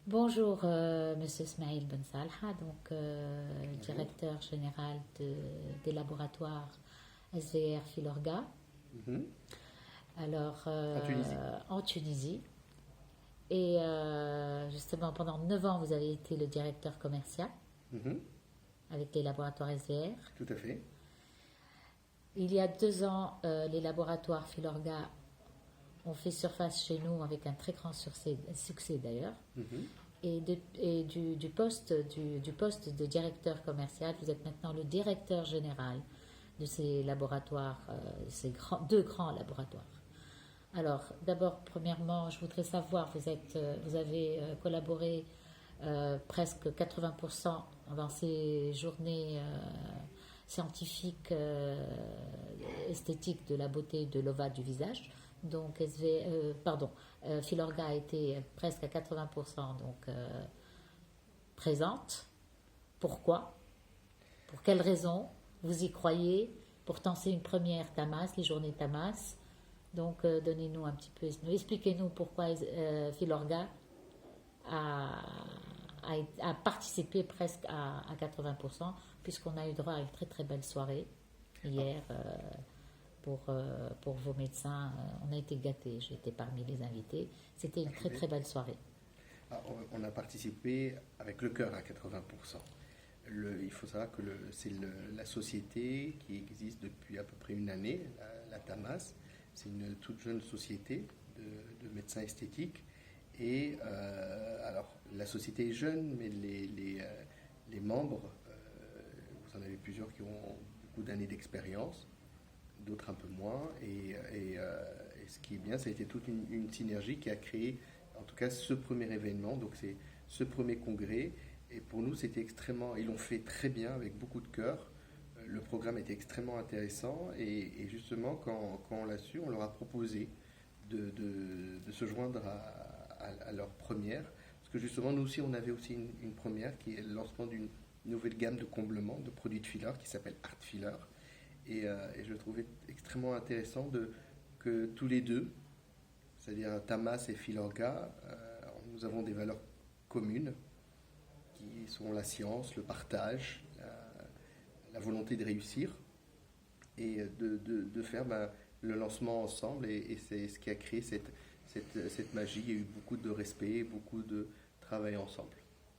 Bonjour, Monsieur Smaïl Ben Salha, donc Bonjour. directeur général des laboratoires SVR Filorga, Mhm. alors En Tunisie. en Tunisie. Et justement, pendant 9 ans, vous avez été le directeur commercial Mhm. avec les laboratoires SVR. Tout à fait. Il y a 2 ans, les laboratoires Filorga ont fait surface chez nous avec un très grand succès d'ailleurs. Mhm. Et du poste de directeur commercial, vous êtes maintenant le directeur général de ces laboratoires, deux grands laboratoires. Alors, d'abord, premièrement, je voudrais savoir, vous avez collaboré presque 80% dans ces journées scientifiques esthétiques de la beauté de l'ovale du visage. Donc, Filorga a été presque à 80% présente. Pourquoi? Pour quelles raisons? Vous y croyez? Pourtant, c'est une première Tamas, les journées Tamas. Donc, donnez-nous un petit peu, expliquez-nous pourquoi Filorga a, a participé presque à 80%, puisqu'on a eu droit à une très très belle soirée Ah, hier pour vos médecins. On a été gâtés, j'ai été parmi les invités. C'était une très enchanté. très belle soirée. On a participé avec le cœur à 80%. Il faut savoir que la société qui existe depuis à peu près une année, la TAMAS. C'est une toute jeune société de médecins esthétiques. Et alors, la société est jeune, mais les membres, vous en avez plusieurs qui ont beaucoup d'années d'expérience, d'autres un peu moins. Et ce qui est bien, ça a été toute une synergie qui a créé, en tout cas, ce premier événement. Donc, c'est ce premier congrès. Et pour nous, c'était extrêmement. Ils l'ont fait très bien, avec beaucoup de cœur. Le programme était extrêmement intéressant. Et justement, quand on l'a su, on leur a proposé de se joindre à leur première. Parce que justement, nous aussi, on avait aussi une première qui est le lancement d'une nouvelle gamme de comblement, de produits de filler qui s'appelle Art Filler. Et je trouvais extrêmement intéressant que tous les deux, c'est-à-dire Tamas et Filorga, nous avons des valeurs communes qui sont la science, le partage, la volonté de réussir et de faire le lancement ensemble. Et c'est ce qui a créé cette magie. Il y a eu beaucoup de respect, beaucoup de travail ensemble.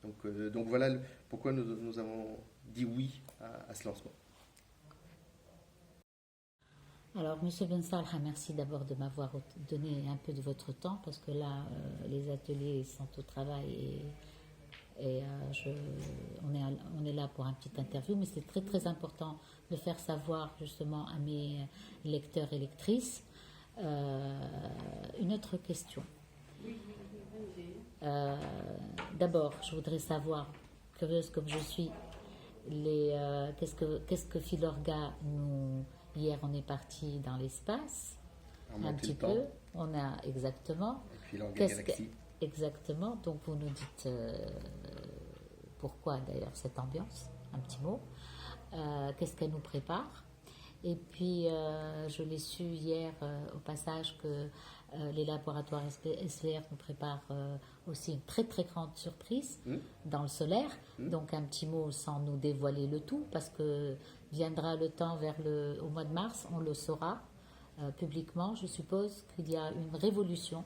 Donc voilà pourquoi nous avons dit oui à ce lancement. Alors, Monsieur Ben Salha, merci d'abord de m'avoir donné un peu de votre temps, parce que là, les ateliers sont au travail et on est là pour un petit interview, mais c'est très très important de faire savoir justement à mes lecteurs et lectrices. Une autre question. Euh, D'abord, je voudrais savoir, curieuse comme je suis, qu'est-ce que Filorga nous. Hier, on est parti dans l'espace, un Remonter petit le temps, peu. On a exactement. avec Filorga Qu'est-ce que Galaxy. exactement? Donc, vous nous dites pourquoi d'ailleurs cette ambiance, un petit mot. Qu'est-ce qu'elle nous prépare? Et puis, je l'ai su hier au passage que les laboratoires SVR nous préparent aussi une très très grande surprise Hmm. dans le solaire. Hmm. Donc, un petit mot sans nous dévoiler le tout, parce que viendra le temps au mois de mars, on le saura publiquement. Je suppose qu'il y a une révolution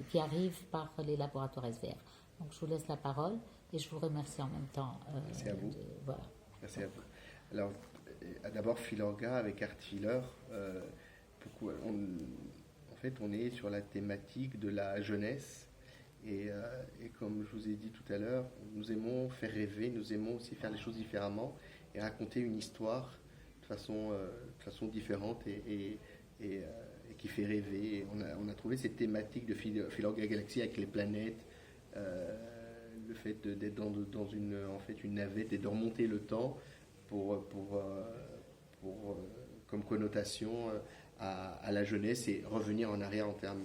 qui arrive par les laboratoires SVR. Donc, je vous laisse la parole et je vous remercie en même temps. Merci à vous. Voilà. Merci à vous. Alors, d'abord, Filorga avec Art Filler. Pourquoi en fait, on est sur la thématique de la jeunesse. Et comme je vous ai dit tout à l'heure, nous aimons faire rêver, nous aimons aussi faire les choses différemment et raconter une histoire de façon différente et qui fait rêver. Et on a trouvé cette thématique de Filorga Galaxy avec les planètes, le fait d'être dans en fait, une navette et de remonter le temps pour, pour, euh, comme connotation à la jeunesse et revenir en arrière en termes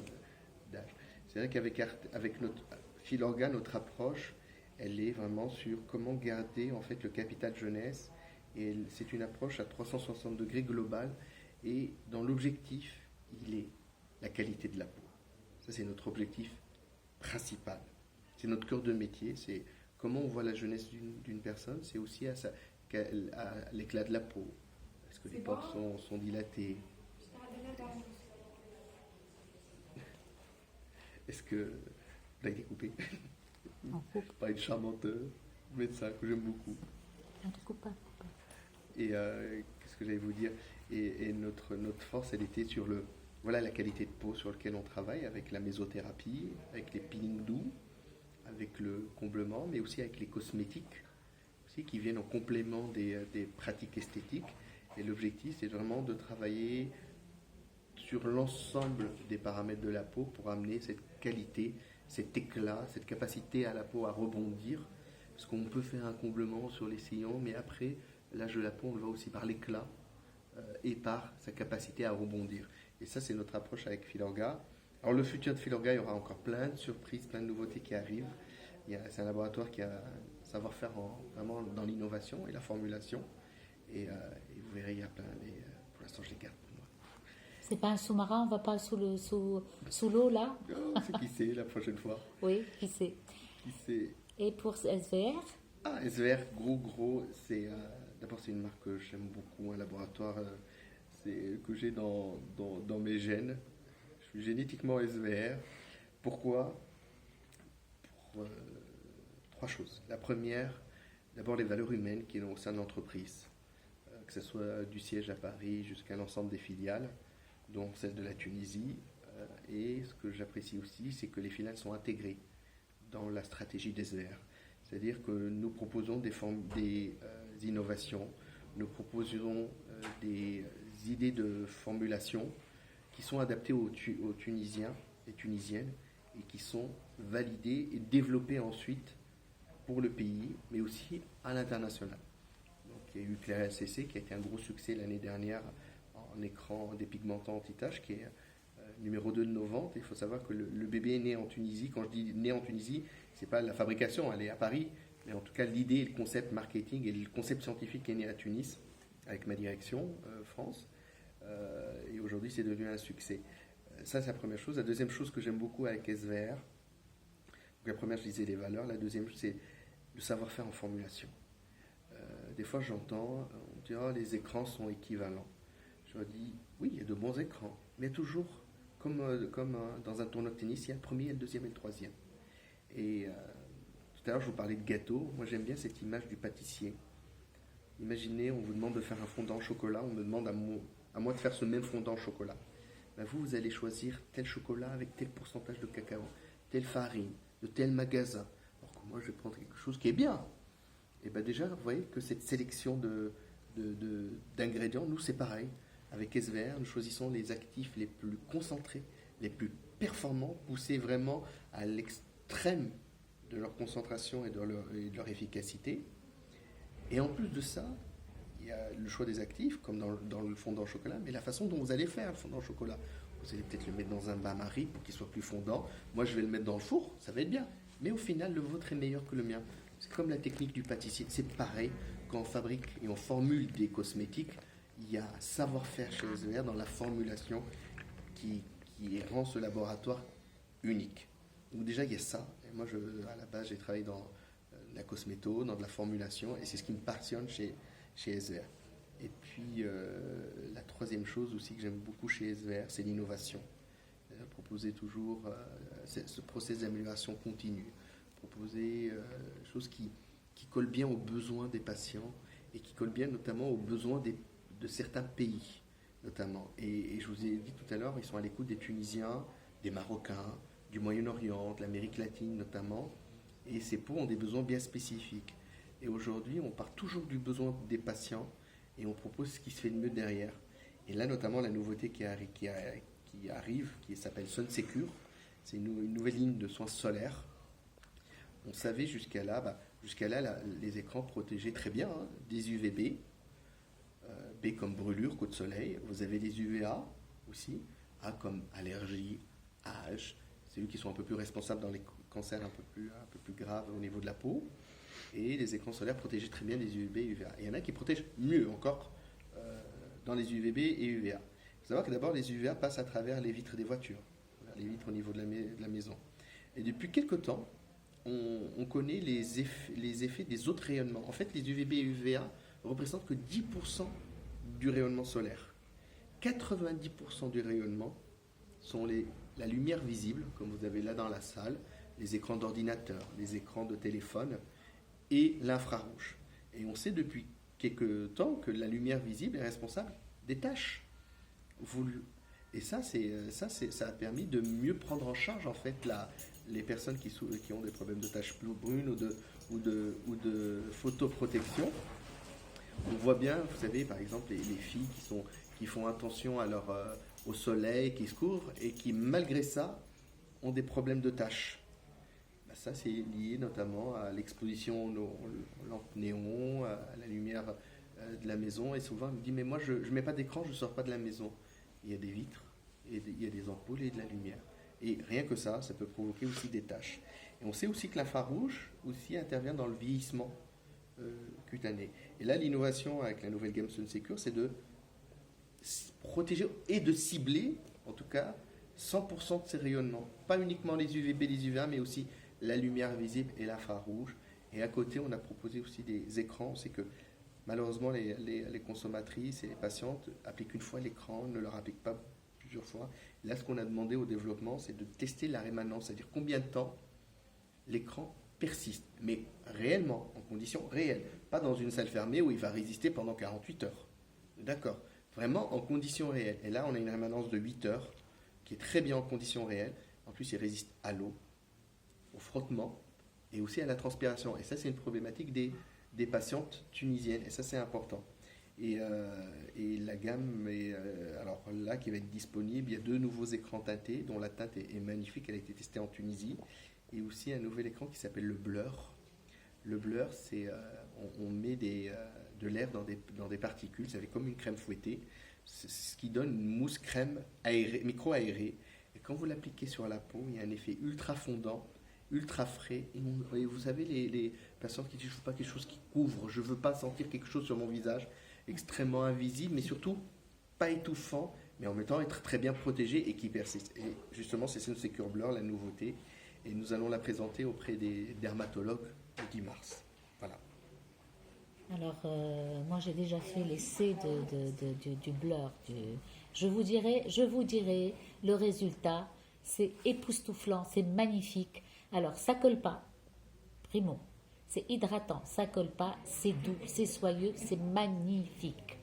d'âge. C'est vrai avec notre Filorga, notre approche, elle est vraiment sur comment garder en fait le capital jeunesse. Et c'est une approche à 360 degrés globale. Et dans l'objectif, il est la qualité de la peau. Ça, c'est notre objectif principal. C'est notre cœur de métier, c'est comment on voit la jeunesse d'une personne, c'est aussi à l'éclat de la peau. Est-ce que les pores sont dilatés? Est-ce que... Là, il est coupé. Par une charmante médecin que j'aime beaucoup. On ne coupe pas. Et qu'est-ce que j'allais vous dire? Et notre force, elle était sur la qualité de peau sur laquelle on travaille, avec la mésothérapie, avec les peelings doux, avec le comblement, mais aussi avec les cosmétiques, aussi, qui viennent en complément des pratiques esthétiques. Et l'objectif, c'est vraiment de travailler sur l'ensemble des paramètres de la peau pour amener cette qualité, cet éclat, cette capacité à la peau à rebondir. Parce qu'on peut faire un comblement sur les sillons, mais après, l'âge de la peau, on le voit aussi par l'éclat et par sa capacité à rebondir. Et ça, c'est notre approche avec Filorga. Alors, le futur de Filorga, il y aura encore plein de surprises, plein de nouveautés qui arrivent. C'est un laboratoire qui a un savoir-faire vraiment dans l'innovation et la formulation. Et vous verrez, il y a plein... pour l'instant, je les garde pour moi. C'est pas un sous-marin, on va pas sous l'eau là? Oh, c'est qui sait la prochaine fois. Oui, qui sait. Qui sait. Et pour SVR? Ah, SVR, gros, d'abord c'est une marque que j'aime beaucoup, un laboratoire que j'ai dans mes gènes. Je suis génétiquement SVR. Pourquoi? Pour 3 choses. La première, d'abord les valeurs humaines qui sont au sein de l'entreprise, que ce soit du siège à Paris jusqu'à l'ensemble des filiales, dont celle de la Tunisie. Et ce que j'apprécie aussi, c'est que les filiales sont intégrées dans la stratégie des SVR. C'est-à-dire que nous proposons des innovations, nous proposons des idées de formulation qui sont adaptées aux Tunisiens et Tunisiennes et qui sont validées et développées ensuite pour le pays, mais aussi à l'international. Donc, il y a eu Claire LCC qui a été un gros succès l'année dernière en écran dépigmentant anti-tache, qui est numéro 2 de nos ventes. Il faut savoir que le bébé est né en Tunisie. Quand je dis né en Tunisie, c'est pas la fabrication, elle est à Paris, mais en tout cas l'idée, le concept marketing et le concept scientifique est né à Tunis avec ma direction France. Et aujourd'hui, c'est devenu un succès. Ça, c'est la première chose. La deuxième chose que j'aime beaucoup avec SVR, donc la première, je disais les valeurs. La deuxième, c'est le savoir-faire en formulation. Des fois, j'entends, on dit, oh, les écrans sont équivalents. Je leur dis, oui, il y a de bons écrans, mais toujours, comme dans un tournoi de tennis, il y a le premier, le deuxième et le troisième. Et tout à l'heure, je vous parlais de gâteau. Moi, j'aime bien cette image du pâtissier. Imaginez, on vous demande de faire un fondant au chocolat, on me demande à moi de faire ce même fondant au chocolat. Ben vous allez choisir tel chocolat avec tel pourcentage de cacao, telle farine, de tel magasin. Alors que moi, je vais prendre quelque chose qui est bien. Et bien déjà, vous voyez que cette sélection d'ingrédients, nous, c'est pareil. Avec SVR, nous choisissons les actifs les plus concentrés, les plus performants, poussés vraiment à l'extrême de leur concentration et de leur efficacité. Et en plus de ça, il y a le choix des actifs, comme dans le fondant au chocolat, mais la façon dont vous allez faire le fondant au chocolat. Vous allez peut-être le mettre dans un bain-marie pour qu'il soit plus fondant. Moi, je vais le mettre dans le four, ça va être bien. Mais au final, le vôtre est meilleur que le mien. C'est comme la technique du pâtissier. C'est pareil, quand on fabrique et on formule des cosmétiques, il y a un savoir-faire chez SVR dans la formulation qui rend ce laboratoire unique. Donc déjà, il y a ça. Et moi, à la base, j'ai travaillé dans la cosméto, dans de la formulation, et c'est ce qui me passionne chez SVR. Et puis, la troisième chose aussi que j'aime beaucoup chez SVR, c'est l'innovation. Proposer toujours ce processus d'amélioration continue. Proposer des choses qui collent bien aux besoins des patients et qui collent bien notamment aux besoins de certains pays, notamment. Et je vous ai dit tout à l'heure, ils sont à l'écoute des Tunisiens, des Marocains, du Moyen-Orient, de l'Amérique latine notamment. Et ces peaux ont des besoins bien spécifiques. Et aujourd'hui, on part toujours du besoin des patients et on propose ce qui se fait de mieux derrière. Et là, notamment, la nouveauté qui arrive, qui s'appelle SunSecure, c'est une nouvelle ligne de soins solaires. On savait jusqu'à là, les écrans protégeaient très bien des UVB, B comme brûlure, coup de soleil. Vous avez des UVA aussi, A comme allergie, âge. C'est eux qui sont un peu plus responsables dans les cancers un peu plus graves au niveau de la peau. Et les écrans solaires protégeaient très bien des UVB et UVA. Et il y en a qui protègent mieux encore dans les UVB et UVA. Il faut savoir que d'abord, les UVA passent à travers les vitres des voitures, les vitres au niveau de la maison. Et depuis quelque temps, on connaît les effets des autres rayonnements. En fait, les UVB et UVA représentent que 10% du rayonnement solaire. 90% du rayonnement sont la lumière visible, comme vous avez là dans la salle, les écrans d'ordinateur, les écrans de téléphone et l'infrarouge. Et on sait depuis quelque temps que la lumière visible est responsable des taches. Et ça a permis de mieux prendre en charge en fait les personnes qui ont des problèmes de taches brunes ou de photoprotection. On voit bien, vous savez, par exemple, les filles qui font attention au soleil, qui se couvrent et qui, malgré ça, ont des problèmes de taches. Ben, ça, c'est lié notamment à l'exposition aux lampes néon, à la lumière de la maison. Et souvent, on me dit, mais moi, je ne mets pas d'écran, je ne sors pas de la maison. Il y a des vitres, il y a des ampoules et de la lumière. Et rien que ça peut provoquer aussi des taches. Et on sait aussi que l'infrarouge aussi intervient dans le vieillissement cutané. Et là, l'innovation avec la nouvelle gamme SunSecure, c'est de protéger et de cibler, en tout cas, 100% de ces rayonnements. Pas uniquement les UVB, les UVA, mais aussi la lumière visible et l'infrarouge. Et à côté, on a proposé aussi des écrans. C'est que malheureusement, les consommatrices et les patientes appliquent une fois l'écran, ne leur appliquent pas plusieurs fois. Là, ce qu'on a demandé au développement, c'est de tester la rémanence, c'est-à-dire combien de temps l'écran persiste, mais réellement, en conditions réelles, pas dans une salle fermée où il va résister pendant 48 heures. D'accord, vraiment en conditions réelles. Et là, on a une rémanence de 8 heures, qui est très bien en conditions réelles. En plus, il résiste à l'eau, au frottement, et aussi à la transpiration. Et ça, c'est une problématique des patientes tunisiennes, et ça, c'est important. Et la gamme alors là qui va être disponible, il y a 2 nouveaux écrans teintés dont la teinte est magnifique, elle a été testée en Tunisie, et aussi un nouvel écran qui s'appelle le Blur. Le Blur, c'est on met de l'air dans des particules, c'est comme une crème fouettée, ce qui donne une mousse crème micro-aérée, et quand vous l'appliquez sur la peau, il y a un effet ultra fondant, ultra frais, et vous savez les patients qui disent je ne veux pas quelque chose qui couvre, je ne veux pas sentir quelque chose sur mon visage, extrêmement invisible, mais surtout pas étouffant, mais en même temps être très bien protégé et qui persiste. Et justement, c'est SunSecure Blur, la nouveauté, et nous allons la présenter auprès des dermatologues le 10 mars. Voilà. Alors, moi j'ai déjà fait l'essai du Blur. Je vous dirai le résultat. C'est époustouflant, c'est magnifique. Alors, ça colle pas, primo. C'est hydratant, ça colle pas, c'est doux, c'est soyeux, c'est magnifique.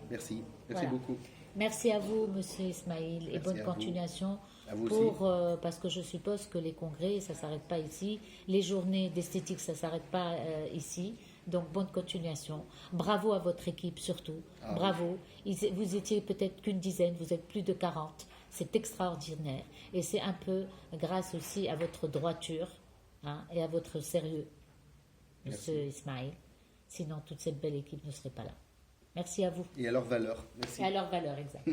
Merci Voilà. beaucoup. Merci à vous, Monsieur Ismail, et bonne continuation. À vous aussi. Parce que je suppose que les congrès, ça ne s'arrête pas ici. Les journées d'esthétique, ça ne s'arrête pas ici. Donc, bonne continuation. Bravo à votre équipe, surtout. Bravo. Vous étiez peut-être qu'une dizaine, vous êtes plus de 40. C'est extraordinaire. Et c'est un peu grâce aussi à votre droiture et à votre sérieux, Monsieur Ismail. Sinon, toute cette belle équipe ne serait pas là. Merci à vous. Et à leur valeur. Merci. Et à leur valeur, exact.